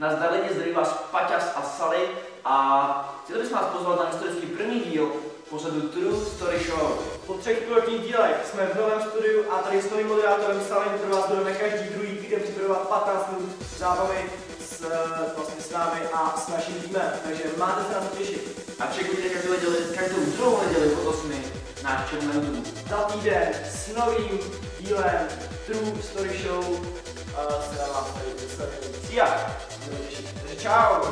Nazdar lidi, zdraví vás Paťas a Sally a chtěli bychom vás pozvat na historický první díl pořadu True Story Show. Po 3 pilotních dílech jsme v novém studiu a tady s novým moderátorem Salem pro vás budeme každý druhý týden připravovat 15 minut zábavy s námi a s naším týmem, takže máte se na to těšit. A čekujte každou druhou neděli od 8 náš channel na YouTube. Za týden s novým dílem True Story Show se na vás tady představím Cia. Takže čau!